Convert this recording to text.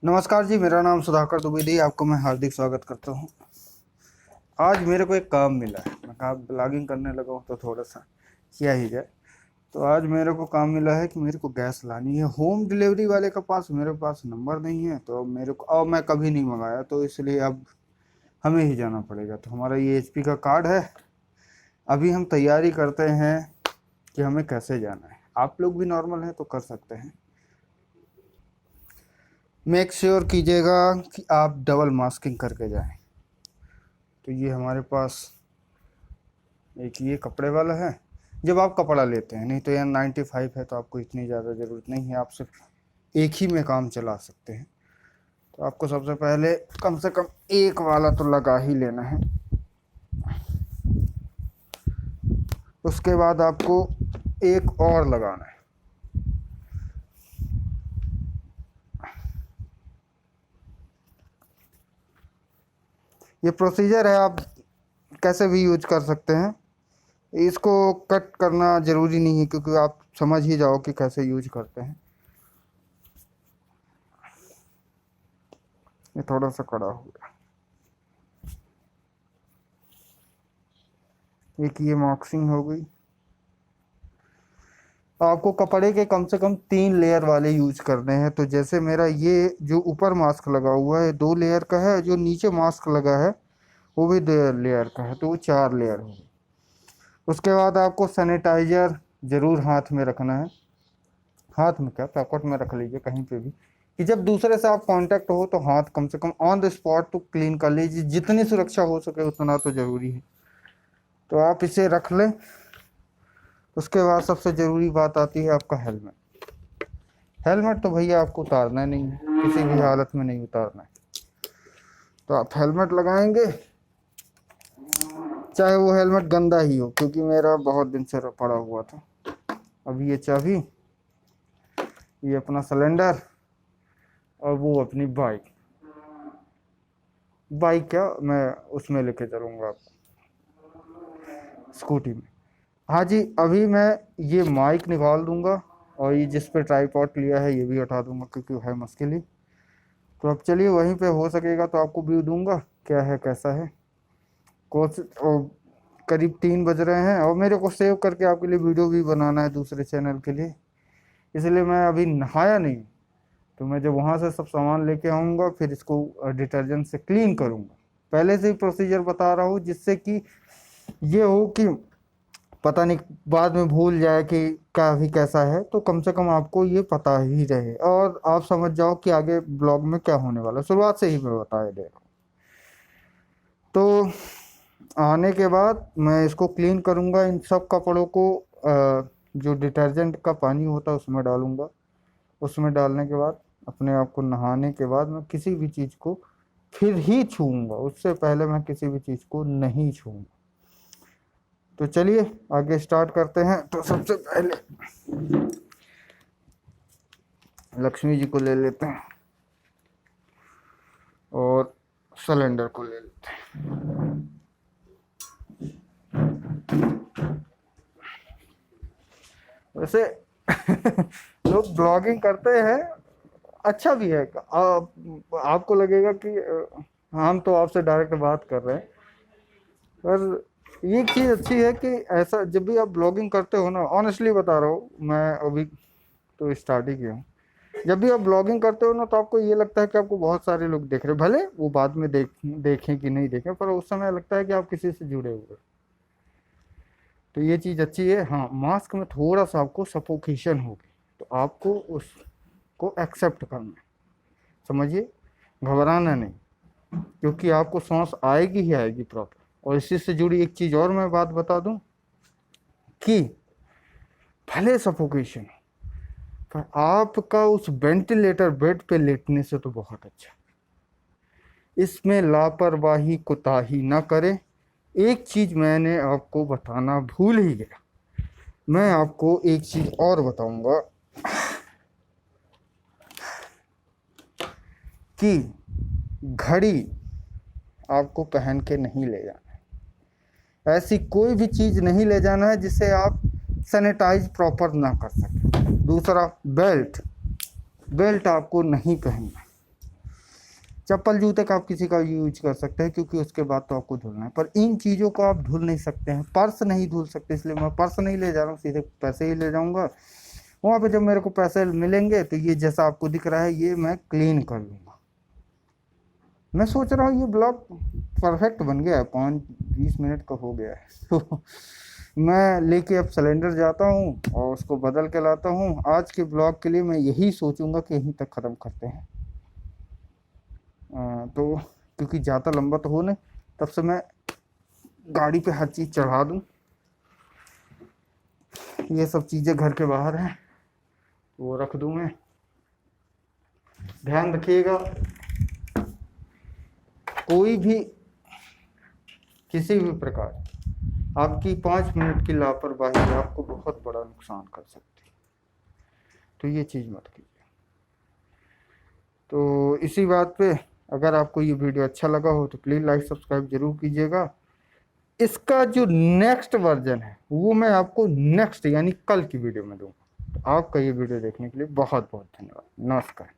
नमस्कार जी, मेरा नाम सुधाकर द्विवेदी, आपको मैं हार्दिक स्वागत करता हूं। आज मेरे को एक काम मिला है। मैं कहा ब्लॉगिंग करने लगा हूं तो थोड़ा सा किया ही जाए। तो आज मेरे को काम मिला है कि मेरे को गैस लानी है। होम डिलीवरी वाले के पास मेरे पास नंबर नहीं है, तो मेरे को अब मैं कभी नहीं मंगाया, तो इसलिए अब हमें ही जाना पड़ेगा। तो हमारा ये HP का कार्ड है। अभी हम तैयारी करते हैं कि हमें कैसे जाना है। आप लोग भी नॉर्मल हैं तो कर सकते हैं। मेक श्योर कीजिएगा कि आप डबल मास्किंग करके जाएं। तो ये हमारे पास एक ये कपड़े वाला है, जब आप कपड़ा लेते हैं। नहीं तो यहाँ 95 है तो आपको इतनी ज़्यादा ज़रूरत नहीं है, आप सिर्फ एक ही में काम चला सकते हैं। तो आपको सबसे पहले कम से कम एक वाला तो लगा ही लेना है। उसके बाद आपको एक और लगाना है। ये प्रोसीजर है, आप कैसे भी यूज कर सकते हैं। इसको कट करना ज़रूरी नहीं है, क्योंकि आप समझ ही जाओ कि कैसे यूज करते हैं। ये थोड़ा सा कड़ा हो गया। एक ये मार्क्सिंग हो गई। आपको कपड़े के कम से कम 3 लेयर वाले यूज करने हैं। तो जैसे मेरा ये जो ऊपर मास्क लगा हुआ है 2 लेयर का है, जो नीचे मास्क लगा है वो भी 2 लेयर का है, तो वो 4 लेयर हो गई। उसके बाद आपको सैनिटाइजर ज़रूर हाथ में रखना है। हाथ में क्या, पॉकेट में रख लीजिए कहीं पे भी, कि जब दूसरे से आप कांटेक्ट हो तो हाथ कम से कम ऑन द स्पॉट तो क्लीन कर लीजिए। जितनी सुरक्षा हो सके उतना तो ज़रूरी है, तो आप इसे रख लें। उसके बाद सबसे ज़रूरी बात आती है आपका हेलमेट। हेलमेट तो भैया आपको उतारना नहीं है, किसी भी हालत में नहीं उतारना है। तो आप हेलमेट लगाएंगे, चाहे वो हेलमेट गंदा ही हो, क्योंकि मेरा बहुत दिन से पड़ा हुआ था। अभी ये चाबी, ये अपना सिलेंडर, और वो अपनी बाइक क्या मैं उसमें लेके चलूँगा आपको, स्कूटी में। हाँ जी, अभी मैं ये माइक निकाल दूंगा और ये जिस पे ट्राईपॉड लिया है ये भी हटा दूंगा, क्योंकि है मुश्किल ही। तो अब चलिए, वहीं पे हो सकेगा तो आपको व्यू दूंगा क्या है कैसा है। करीब 3 बज रहे हैं और मेरे को सेव करके आपके लिए वीडियो भी बनाना है दूसरे चैनल के लिए, इसलिए मैं अभी नहाया नहीं। तो मैं जब वहाँ से सब सामान लेके आऊँगा फिर इसको डिटर्जेंट से क्लीन करूँगा। पहले से ही प्रोसीजर बता रहा हूँ, जिससे कि ये हो कि पता नहीं बाद में भूल जाए कि क्या भी कैसा है, तो कम से कम आपको ये पता ही रहे और आप समझ जाओ कि आगे ब्लॉग में क्या होने वाला है। शुरुआत से ही मैं बता दे रहा हूँ। तो आने के बाद मैं इसको क्लीन करूँगा। इन सब कपड़ों को जो डिटर्जेंट का पानी होता है उसमें डालूँगा। उसमें डालने के बाद अपने आप को नहाने के बाद मैं किसी भी चीज़ को फिर ही छूऊंगा, उससे पहले मैं किसी भी चीज़ को नहीं छूऊंगा। तो चलिए आगे स्टार्ट करते हैं। तो सबसे पहले लक्ष्मी जी को ले लेते हैं और सिलेंडर को ले लेते हैं। वैसे लोग ब्लॉगिंग करते हैं, अच्छा भी है। आपको लगेगा कि हम तो आपसे डायरेक्ट बात कर रहे हैं, पर ये चीज़ अच्छी है कि ऐसा जब भी आप ब्लॉगिंग करते हो ना, ऑनेस्टली बता रहा हूँ, मैं अभी तो स्टार्ट ही किया हूँ। जब भी आप ब्लॉगिंग करते हो ना तो आपको ये लगता है कि आपको बहुत सारे लोग देख रहे हैं, भले वो बाद में देखें कि नहीं देखें, पर उस समय लगता है कि आप किसी से जुड़े हुए। तो ये चीज़ अच्छी है। हाँ, मास्क में थोड़ा सा आपको सफोकेशन होगी, तो आपको उसको एक्सेप्ट करना है, समझिए, घबराना नहीं, क्योंकि आपको सांस आएगी ही आएगी प्रॉपर। और इसी से जुड़ी एक चीज़ और मैं बात बता दूं कि भले सफोकेशन, पर आपका उस वेंटिलेटर बेड पे लेटने से तो बहुत अच्छा। इसमें लापरवाही कोताही ना करें। एक चीज़ मैंने आपको बताना भूल ही गया, मैं आपको एक चीज़ और बताऊंगा कि घड़ी आपको पहन के नहीं ले जाना है। ऐसी कोई भी चीज़ नहीं ले जाना है जिससे आप सैनिटाइज प्रॉपर ना कर सकें। दूसरा, बेल्ट आपको नहीं पहनना। चप्पल जूते का आप किसी का यूज कर सकते हैं, क्योंकि उसके बाद तो आपको धुलना है, पर इन चीज़ों को आप धुल नहीं सकते हैं। पर्स नहीं धुल सकते, इसलिए मैं पर्स नहीं ले जा रहा हूँ, सीधे पैसे ही ले जाऊंगा। वहाँ पे जब मेरे को पैसे मिलेंगे तो ये जैसा आपको दिख रहा है ये मैं क्लीन कर लूँगा। मैं सोच रहा हूँ ये ब्लॉग परफेक्ट बन गया है, 5-20 मिनट का हो गया है। तो मैं लेके अब सिलेंडर जाता हूँ और उसको बदल के लाता हूँ। आज के ब्लॉग के लिए मैं यही सोचूंगा कि यहीं तक ख़त्म करते हैं। तो क्योंकि ज़्यादा लंबा तो हो नहीं, तब से मैं गाड़ी पे हर चीज़ चढ़ा दूँ। ये सब चीज़ें घर के बाहर हैं, वो रख दूँ मैं। ध्यान रखिएगा, कोई भी किसी भी प्रकार आपकी 5 मिनट की लापरवाही आपको बहुत बड़ा नुकसान कर सकती है, तो ये चीज़ मत कीजिए। तो इसी बात पे अगर आपको ये वीडियो अच्छा लगा हो तो प्लीज़ लाइक सब्सक्राइब जरूर कीजिएगा। इसका जो नेक्स्ट वर्जन है वो मैं आपको नेक्स्ट यानी कल की वीडियो में दूंगा। तो आपका ये वीडियो देखने के लिए बहुत बहुत धन्यवाद। नमस्कार।